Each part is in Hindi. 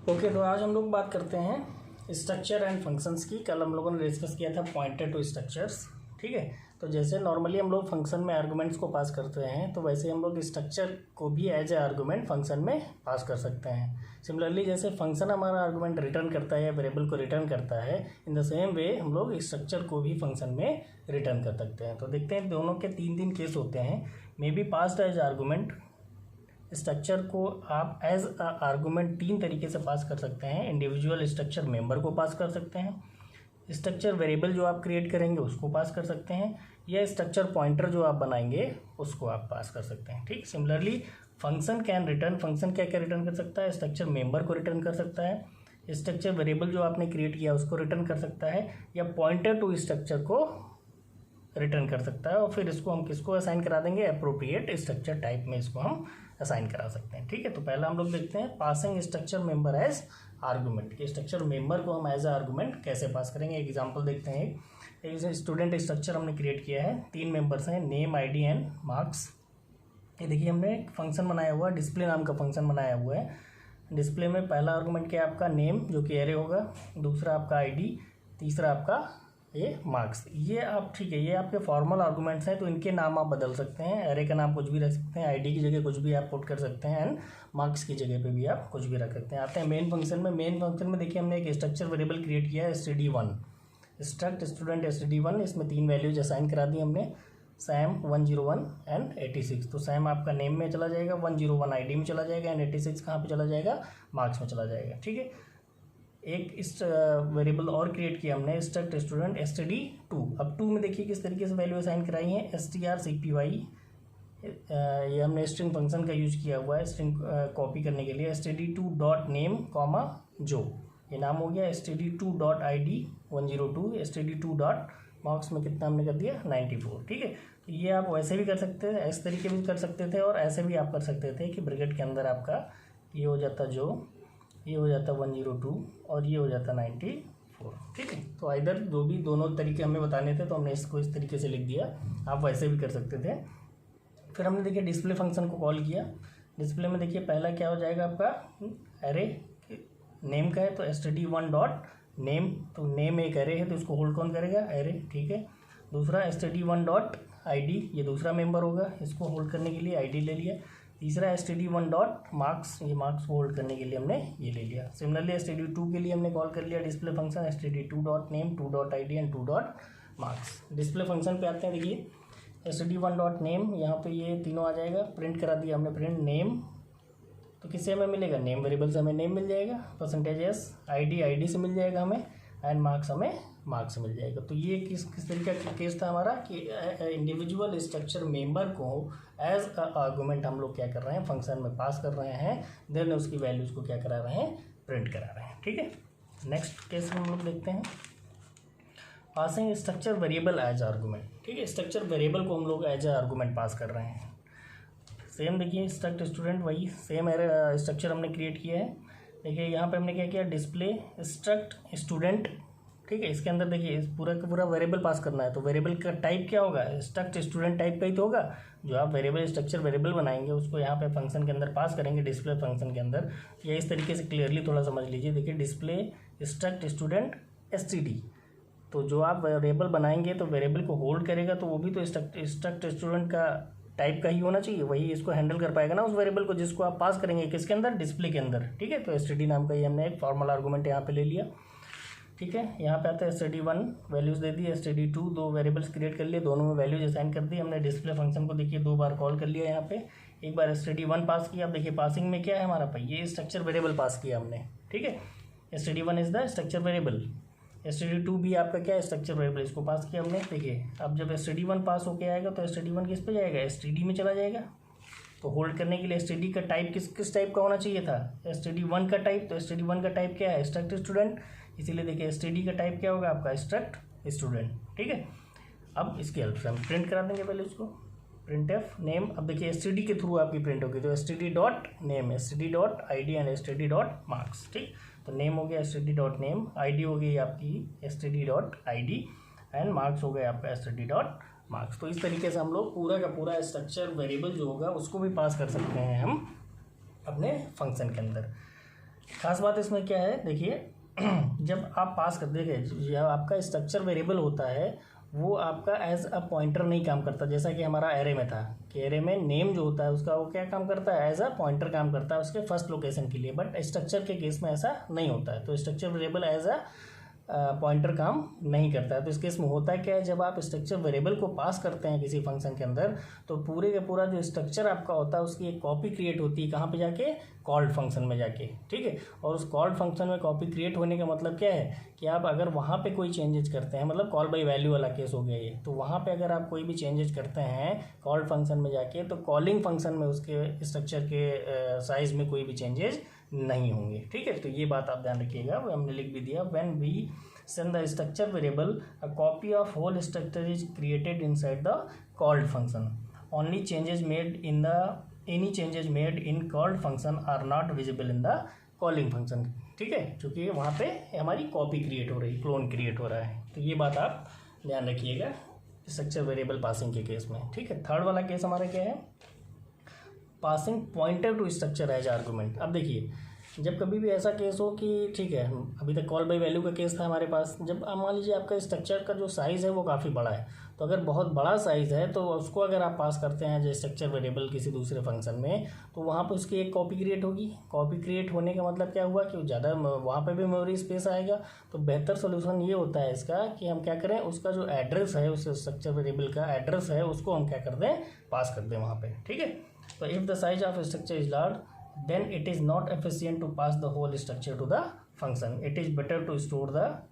ओके, तो आज हम लोग बात करते हैं स्ट्रक्चर एंड फंक्शंस की। कल हम लोगों ने डिस्कस किया था पॉइंटर टू स्ट्रक्चर्स। ठीक है, तो जैसे नॉर्मली हम लोग फंक्शन में आर्गुमेंट्स को पास करते हैं, तो वैसे हम लोग स्ट्रक्चर को भी एज ए आर्गुमेंट फंक्शन में पास कर सकते हैं। सिमिलरली जैसे फंक्शन हमारा आर्गुमेंट रिटर्न करता है या वेरिएबल को रिटर्न करता है, इन द सेम वे हम लोग स्ट्रक्चर को भी फंक्शन में रिटर्न कर सकते हैं। तो देखते हैं दोनों के तीन केस होते हैं। Maybe passed as argument. Structure को आप एज आर्गुमेंट तीन तरीके से पास कर सकते हैं। इंडिविजुअल स्ट्रक्चर मेंबर को पास कर सकते हैं, स्ट्रक्चर वेरिएबल जो आप क्रिएट करेंगे उसको पास कर सकते हैं, या स्ट्रक्चर पॉइंटर जो आप बनाएंगे उसको आप पास कर सकते हैं। ठीक, similarly function can return, function क्या क्या रिटर्न कर सकता है, स्ट्रक्चर मेंबर को रिटर्न कर सकता है, स्ट्रक्चर वेरिएबल जो आपने क्रिएट किया उसको रिटर्न कर सकता है, या पॉइंटर टू स्ट्रक्चर को रिटर्न कर सकता है। और फिर इसको हम किसको असाइन करा देंगे, अप्रोप्रिएट स्ट्रक्चर टाइप में इसको हम असाइन करा सकते हैं। ठीक है, तो पहला हम लोग देखते हैं passing structure member as argument कि स्ट्रक्चर मेंबर को हम एज आर्गुमेंट कैसे पास करेंगे। एक एग्जांपल देखते हैं। एक स्टूडेंट स्ट्रक्चर हमने क्रिएट किया है, तीन मेंबर्स हैं, नेम, आईडी एंड मार्क्स। ये देखिए हमने एक फंक्शन बनाया हुआ है, डिस्प्ले नाम का फंक्शन बनाया हुआ है। डिस्प्ले में पहला आर्गुमेंट क्या है आपका नेम, जो कि एरे होगा, दूसरा आपका आईडी, तीसरा आपका ये मार्क्स। ये आप ठीक है, ये आपके फॉर्मल आर्गुमेंट्स हैं, तो इनके नाम आप बदल सकते हैं। एरे का नाम कुछ भी रख सकते हैं, आईडी की जगह कुछ भी आप पुट कर सकते हैं, एंड मार्क्स की जगह पे भी आप कुछ भी रख सकते हैं। आते हैं मेन फंक्शन में। मेन फंक्शन में देखिए हमने एक स्ट्रक्चर वेरिएबल क्रिएट किया है, std1 स्ट्रक्ट स्टूडेंट std1। इसमें तीन वैल्यूज असाइन करा दी हमने, सैम 101 एंड 86। तो सैम आपका नेम में चला जाएगा, 101 आईडी में चला जाएगा, एंड 86 कहाँ पे चला जाएगा, मार्क्स में चला जाएगा। ठीक है, एक इस वेरिएबल और क्रिएट किया हमने, स्ट्रक्ट स्टूडेंट std2। अब 2 में देखिए किस तरीके से वैल्यू असाइन कराई है, strcpy। ये हमने स्ट्रिंग फंक्शन का यूज किया हुआ है स्ट्रिंग कॉपी करने के लिए। std2 डॉट नेम कॉमा जो, ये नाम हो गया। std2 dot id 102, std2 dot marks में कितना हमने कर दिया 94। ठीक है, तो ये आप वैसे भी कर सकते थे, इस तरीके भी कर सकते थे, और ऐसे भी आप कर सकते थे कि ब्रैकेट के अंदर आपका ये हो जाता जो, ये हो जाता 102 और ये हो जाता 94। ठीक है, तो इधर दोनों तरीके हमें बताने थे, तो हमने इसको इस तरीके से लिख दिया। आप वैसे भी कर सकते थे। फिर हमने देखिए डिस्प्ले फंक्शन को कॉल किया। डिस्प्ले में देखिए पहला क्या हो जाएगा आपका, एरे नेम का है तो std1 डॉट नेम, तो नेम एक एरे है तो इसको होल्ड कौन करेगा, एरे। ठीक है, दूसरा std1 डॉट आईडी, ये दूसरा मेंबर होगा, इसको होल्ड करने के लिए आईडी ले लिया। तीसरा std1 डॉट मार्क्स, ये मार्क्स को होल्ड करने के लिए हमने ये ले लिया। सिमिलरली std2 के लिए हमने कॉल कर लिया display function, std2 dot name, 2 dot ID and 2 dot marks. Display function पे आते हैं। देखिए std1 डॉट नेम, यहाँ पे ये तीनों आ जाएगा, प्रिंट करा दिया हमने, प्रिंट नेम, तो किससे हमें मिलेगा, नेम वेरिएबल से हमें नेम मिल जाएगा, %s, आईडी से मिल जाएगा हमें, एंड मार्क्स हमें मार्क्स से मिल जाएगा। तो ये किस तरीके का केस था हमारा कि इंडिविजुअल स्ट्रक्चर मेंबर को एज आर्गुमेंट हम लोग क्या कर रहे हैं, फंक्शन में पास कर रहे हैं, देन उसकी वैल्यूज को क्या करा रहे हैं, प्रिंट करा रहे हैं। ठीक है, नेक्स्ट केस हम लोग देखते हैं passing structure variable as argument. ठीक है, स्ट्रक्चर वेरिएबल को हम लोग एज आर्गुमेंट पास कर रहे हैं। सेम देखिए स्ट्रक्ट स्टूडेंट, वही सेम स्ट्रक्चर हमने क्रिएट किया है। देखिए यहाँ पे हमने क्या किया, डिस्प्ले स्ट्रक्ट स्टूडेंट। ठीक है, इसके अंदर देखिए पूरा का पूरा वेरिएबल पास करना है, तो वेरिएबल का टाइप क्या होगा, स्ट्रक्ट स्टूडेंट टाइप का ही तो होगा। जो आप वेरिएबल स्ट्रक्चर वेरिएबल बनाएंगे उसको यहाँ पे फंक्शन के अंदर पास करेंगे, डिस्प्ले फंक्शन के अंदर। या इस तरीके से क्लियरली थोड़ा समझ लीजिए। देखिए डिस्प्ले स्ट्रक्ट स्टूडेंट std, तो जो आप वेरिएबल बनाएंगे तो वेरिएबल को होल्ड करेगा, तो वो भी तो स्ट्रक्ट स्टूडेंट का टाइप का ही होना चाहिए, वही इसको हैंडल कर पाएगा ना उस वेरिएबल को जिसको आप पास करेंगे, किसके अंदर, डिस्प्ले के अंदर। ठीक है, तो std नाम का ही हमने एक फॉर्मल आर्गुमेंट यहाँ पे ले लिया। ठीक है, यहाँ पे आता है std1 वैल्यूज़ दे दी, std2 दो वेरिएबल्स क्रिएट कर लिए, दोनों में वैल्यूज असाइन कर दी हमने। डिस्प्ले फंक्शन को देखिए 2 बार कॉल कर लिया, यहाँ पे एक बार std1 पास किया। अब देखिए पासिंग में क्या है हमारा भाई, ये स्ट्रक्चर वेरिएबल पास किया हमने। ठीक है, std1 is the structure variable, std2 भी आपका क्या है, स्ट्रक्चर वेरिएबल, इसको पास किया हमने। देखिए अब जब std1 पास होके आएगा तो std1 किस पे जाएगा, std में चला जाएगा। तो होल्ड करने के लिए std का टाइप किस टाइप का होना चाहिए था, std1 का टाइप। तो std1 का टाइप क्या है, स्ट्रक्ट स्टूडेंट, इसीलिए देखिए std का टाइप क्या होगा आपका, स्ट्रक्ट स्टूडेंट। ठीक है, अब इसकी हेल्प से हम प्रिंट करा देंगे पहले इसको, printf नेम। अब देखिए std के थ्रू आपकी प्रिंट होगी, तो std dot name, std dot ID and std dot marks. ठीक, तो नेम हो गया std डॉट नेम, आईडी हो गई आपकी std dot ID, and marks हो गया आपका std डॉट मार्क्स। तो इस तरीके से हम लोग पूरा का पूरा स्ट्रक्चर वेरिएबल जो होगा उसको भी पास कर सकते हैं हम अपने फंक्शन के अंदर। खास बात इसमें क्या है, देखिए जब आप पास कर देखिए जब आपका स्ट्रक्चर वेरिएबल होता है वो आपका एज अ पॉइंटर नहीं काम करता, जैसा कि हमारा एरे में था कि एरे में नेम जो होता है उसका वो क्या काम करता है, एज अ पॉइंटर काम करता है उसके फर्स्ट लोकेशन के लिए, बट स्ट्रक्चर के केस में ऐसा नहीं होता है। तो structure variable as a pointer काम नहीं करता है। तो इस केस में होता है क्या है, जब आप स्ट्रक्चर वेरिएबल को पास करते हैं किसी फंक्शन के अंदर तो पूरे का पूरा जो स्ट्रक्चर आपका होता है उसकी एक कॉपी क्रिएट होती है, कहाँ पे जाके, कॉल्ड फंक्शन में जाके, ठीक है। और उस कॉल्ड फंक्शन में कॉपी क्रिएट होने का मतलब क्या है कि आप अगर वहाँ पे कोई चेंजेस करते हैं, मतलब कॉल बाई वैल्यू वाला केस हो गया ये, तो वहाँ पे अगर आप कोई भी चेंजेस करते हैं कॉल्ड फंक्शन में जाके तो कॉलिंग फंक्शन में उसके स्ट्रक्चर के साइज में कोई भी चेंजेस नहीं होंगे, ठीक है। तो ये बात आप ध्यान रखिएगा, वो हमने लिख भी दिया, when we send the structure variable a copy of whole structure is created inside the called function, only changes made in the any changes made in called function are not visible in the calling function, ठीक है, क्योंकि वहाँ पे हमारी कॉपी क्रिएट हो रही है, क्लोन क्रिएट हो रहा है। तो ये बात आप ध्यान रखिएगा स्ट्रक्चर वेरिएबल पासिंग के केस में, ठीक है। थर्ड वाला केस हमारा क्या है, passing pointer to structure as argument. अब देखिए जब कभी भी ऐसा केस हो कि ठीक है, अभी तक कॉल बाई वैल्यू का केस था हमारे पास, जब आप मान लीजिए आपका स्ट्रक्चर का जो साइज़ है वो काफ़ी बड़ा है, तो अगर बहुत बड़ा साइज़ है तो उसको अगर आप पास करते हैं जो स्ट्रक्चर वेरिएबल किसी दूसरे फंक्शन में, तो वहाँ पर उसकी एक कॉपी क्रिएट होगी। कॉपी क्रिएट होने का मतलब क्या हुआ कि ज़्यादा वहाँ पर भी मेमोरी स्पेस आएगा। तो बेहतर सोल्यूशन ये होता है इसका कि हम क्या करें, उसका जो एड्रेस है, उस स्ट्रक्चर वेरिएबल का एड्रेस है उसको हम क्या कर दें, पास कर दें वहाँ पर, ठीक है। तो if the size of structure is large then it is not efficient to pass the whole structure to the function, it is better to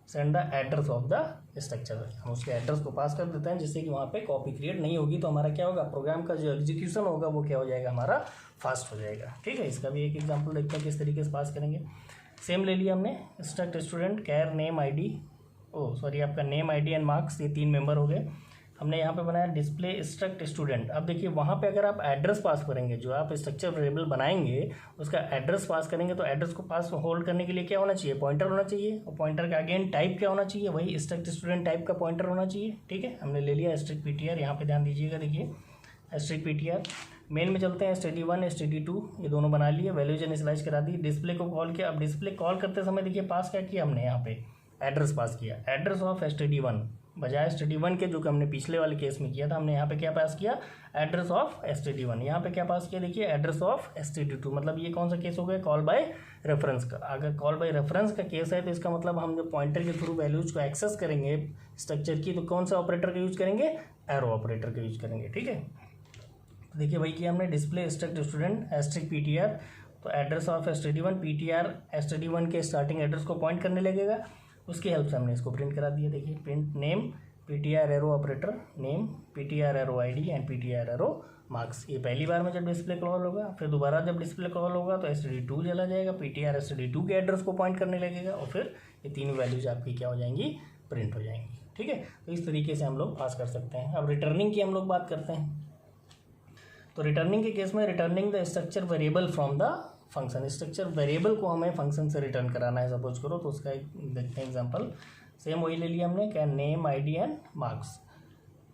send the address of the structure। हम उसके एड्रेस को पास कर देते हैं जिससे कि वहाँ पे कॉपी क्रिएट नहीं होगी, तो हमारा क्या होगा, प्रोग्राम का जो एग्जीक्यूशन होगा वो क्या हो जाएगा, हमारा फास्ट हो जाएगा, ठीक है। इसका भी एक एग्जांपल देखते हैं किस तरीके से पास करेंगे। सेम ले लिया हमने, स्ट्रक्ट स्टूडेंट कैर नेम ID, आपका नेम ID एंड मार्क्स, ये 3 मेंबर हो गए। हमने यहाँ पे बनाया डिस्प्ले स्ट्रक्ट स्टूडेंट। अब देखिए वहाँ पे अगर आप एड्रेस पास करेंगे, जो आप स्ट्रक्चर वेरिएबल बनाएंगे उसका एड्रेस पास करेंगे, तो एड्रेस को पास होल्ड करने के लिए क्या होना चाहिए, पॉइंटर होना चाहिए, और पॉइंटर का अगेन टाइप क्या होना चाहिए, वही स्ट्रक्ट स्टूडेंट टाइप का पॉइंटर होना चाहिए, ठीक है। हमने ले लिया स्ट्रिक्ट PTR, यहाँ पे ध्यान दीजिएगा, देखिए स्ट्रिक्ट PTR। मेन में चलते हैं, std1 std2 ये दोनों बना लिए, वैल्यूज इनिशियलाइज करा दी, डिस्प्ले को कॉल किया। अब डिस्प्ले कॉल करते समय देखिए पास क्या किया हमने, यहाँ पे एड्रेस पास किया, एड्रेस ऑफ std1 बजाय std1 के जो कि हमने पिछले वाले केस में किया था, हमने यहाँ पे क्या पास किया, एड्रेस ऑफ std1। यहाँ पे क्या पास किया, देखिए एड्रेस ऑफ std2। मतलब ये कौन सा केस हो गया, कॉल बाय रेफरेंस का। अगर कॉल बाय रेफरेंस का केस है तो इसका मतलब हम जो पॉइंटर के थ्रू वैल्यूज को एक्सेस करेंगे स्ट्रक्चर की, तो कौन सा ऑपरेटर का यूज करेंगे, एरो ऑपरेटर का यूज करेंगे, ठीक है। तो देखिए वही किया हमने, display struct student strict PTR, तो address of std1 PTR std1 के स्टार्टिंग एड्रेस को पॉइंट करने लगेगा, उसकी हेल्प से हमने इसको प्रिंट करा दिया। देखिए print name PTR arrow operator, name PTR arrow ID and PTR arrow marks. ये पहली बार में जब डिस्प्ले कॉल होगा, फिर दोबारा जब डिस्प्ले कॉल होगा तो std2 चला जाएगा, PTR std2 के एड्रेस को पॉइंट करने लगेगा, और फिर ये तीनों वैल्यूज आपकी क्या हो जाएंगी, प्रिंट हो जाएंगी, ठीक है। तो इस तरीके से हम लोग पास कर सकते हैं। अब रिटर्निंग की हम लोग बात करते हैं, तो रिटर्निंग के केस में returning the structure variable from the function, structure variable को हमें फंक्शन से रिटर्न कराना है सपोज करो, तो उसका एक देखते हैं एग्जांपल। सेम वही ले लिया हमने, क्या name ID and marks,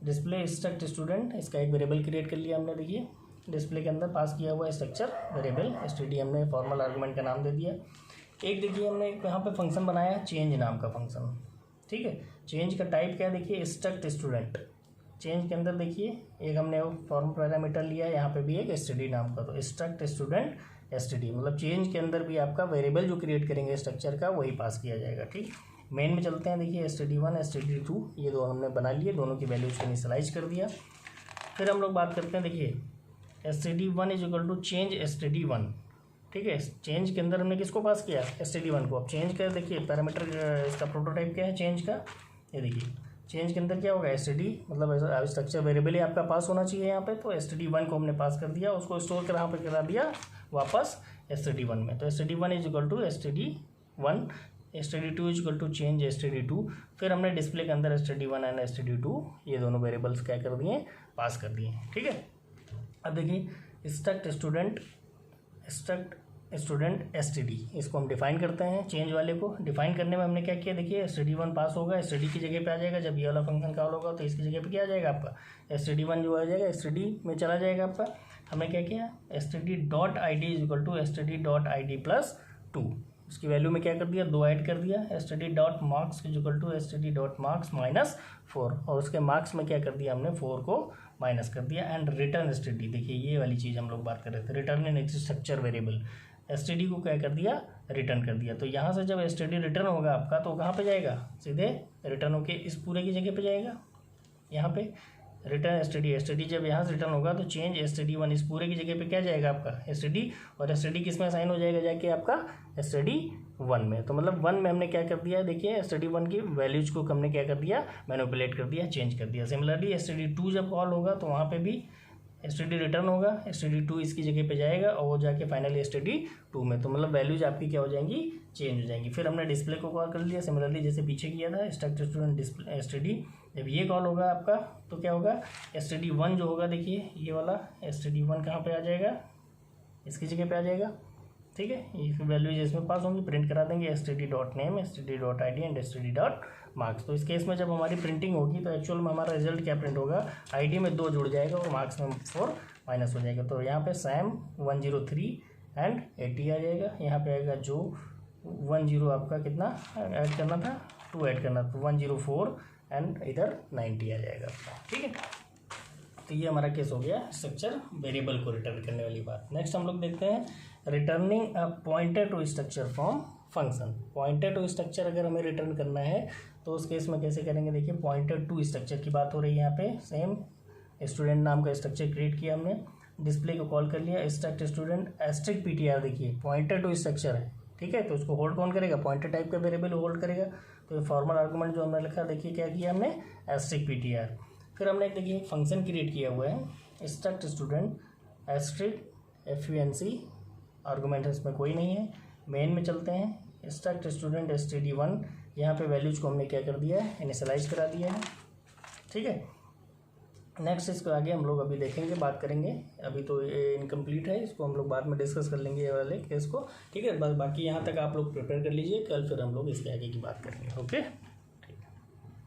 display struct student, इसका एक वेरिएबल क्रिएट कर लिया हमने। देखिए डिस्प्ले के अंदर पास किया हुआ स्ट्रक्चर वेरिएबल std हमने फॉर्मल आर्गूमेंट का नाम दे दिया। एक देखिए हमने यहाँ पे फंक्शन बनाया चेंज नाम का फंक्शन, ठीक है। चेंज का टाइप क्या है, देखिए स्ट्रक्ट स्टूडेंट। चेंज के अंदर देखिए एक हमने फॉर्म पैरामीटर लिया है, यहाँ पे भी एक std नाम का, तो स्ट्रक्ट स्टूडेंट std, मतलब चेंज के अंदर भी आपका वेरिएबल जो क्रिएट करेंगे स्ट्रक्चर का वही पास किया जाएगा, ठीक। मेन में चलते हैं, देखिए std1 std2 ये दो हमने बना लिए, दोनों की वैल्यूज को इनिशियलाइज कर दिया। फिर हम लोग बात करते हैं, देखिए std1 is equal to change std1, ठीक है। चेंज के अंदर हमने किसको पास किया, std1 को। अब चेंज का देखिए पैरामीटर, इसका प्रोटोटाइप क्या है चेंज का, ये देखिए चेंज के अंदर क्या होगा, std, मतलब स्ट्रक्चर वेरिएबल ही आपका पास होना चाहिए यहाँ पे, तो std1 को हमने पास कर दिया, उसको स्टोर कर यहाँ पे करा दिया वापस std1 में। तो std1 is equal to std1, std2 is equal to change std2। फिर हमने डिस्प्ले के अंदर std1 एंड std2 ये दोनों वेरिएबल्स क्या कर दिए, पास कर दिए, ठीक है। अब देखिए स्ट्रक्ट स्टूडेंट std, इसको हम डिफाइन करते हैं। चेंज वाले को डिफाइन करने में हमने क्या किया, देखिए std1 पास होगा, std की जगह पे आ जाएगा, जब ये वाला फंक्शन कॉल होगा तो इसकी जगह पे क्या आ जाएगा आपका, std1 जो आ जाएगा std में चला जाएगा आपका। हमने क्या किया, std.id is equal to std.id plus 2, उसकी वैल्यू में क्या कर दिया, 2 ऐड कर दिया, std.marks इक्वल टू std.marks -4, और उसके मार्क्स में क्या कर दिया हमने, 4 को माइनस कर दिया। एंड रिटर्न std, देखिए ये वाली चीज़ हम लोग बात कर रहे थे, रिटर्न इन स्ट्रक्चर वेरिएबल, std को क्या कर दिया, रिटर्न कर दिया। तो यहाँ से जब std रिटर्न होगा आपका तो कहाँ पे जाएगा, सीधे रिटर्न होके इस पूरे की जगह पे जाएगा, यहाँ पे रिटर्न std जब यहाँ से रिटर्न होगा तो चेंज std1 इस पूरे की जगह पे क्या जाएगा आपका std, और std किस में असाइन हो जाएगा जाके आपका std1 में। तो मतलब 1 में हमने क्या कर दिया, देखिए std1 की वैल्यूज को हमने क्या कर दिया, मैनिपुलेट कर दिया, चेंज कर दिया। सिमिलरली std2 जब कॉल होगा तो वहाँ पे भी std रिटर्न होगा, std2 इसकी जगह पे जाएगा और वो जाके फाइनली std2 में, तो मतलब वैल्यूज आपकी क्या हो जाएंगी, चेंज हो जाएंगी। फिर हमने डिस्प्ले को कॉल कर लिया, सिमिलरली जैसे पीछे किया था स्ट्रक्चर स्टूडेंट डिस्प्ले std, जब ये कॉल होगा आपका तो क्या होगा, std1 जो होगा, देखिए ये वाला std1 कहाँ पे आ जाएगा, इसकी जगह पे आ जाएगा, ठीक है। ये वैल्यूज इसमें पास होंगी, प्रिंट करा देंगे std.name, std.id एंड std.marks। तो इस केस में जब हमारी प्रिंटिंग होगी तो एक्चुअल में हमारा रिजल्ट क्या प्रिंट होगा, id में 2 जुड़ जाएगा और मार्क्स में 4 माइनस हो जाएगा। तो यहाँ पे सैम 103 एंड 80 आ जाएगा, यहाँ पे आएगा जो 10 आपका कितना ऐड करना था, 2 ऐड करना था, 104 एंड इधर 90 आ जाएगा, ठीक है। तो ये हमारा केस हो गया स्ट्रक्चर वेरिएबल को रिटर्न करने वाली बात। नेक्स्ट हम लोग देखते हैं returning a pointer to structure from function. Pointer to structure अगर हमें रिटर्न करना है तो उस केस में कैसे करेंगे, देखिए पॉइंटर टू स्ट्रक्चर की बात हो रही है यहाँ पे। सेम स्टूडेंट नाम का स्ट्रक्चर क्रिएट किया हमने, डिस्प्ले को कॉल कर लिया, स्ट्रक्ट स्टूडेंट एस्ट्रिक ptr, देखिए पॉइंटर टू स्ट्रक्चर है, ठीक है। तो उसको होल्ड कौन करेगा, पॉइंटर टाइप का वेरिएबल होल्ड करेगा। तो ये फॉर्मल आर्गूमेंट जो हमने लिखा, देखिए क्या किया हमने, एस्ट्रिक ptr। फिर हमने देखिए एक फंक्शन क्रिएट किया हुआ है struct student asterisk func, argument इसमें कोई नहीं है। मेन में चलते हैं, स्ट्रक्ट स्टूडेंट std1, यहाँ पे वैल्यूज को हमने क्या कर दिया है, इनिशियलाइज करा दिया है, ठीक है। नेक्स्ट इसको आगे हम लोग अभी देखेंगे, बात करेंगे, अभी तो ये इनकम्प्लीट है, इसको हम लोग बाद में डिस्कस कर लेंगे ये वाले केस को, ठीक है। बस बाकी यहाँ तक आप लोग प्रिपेयर कर लीजिए, कल फिर हम लोग इसके आगे की बात करेंगे, ओके।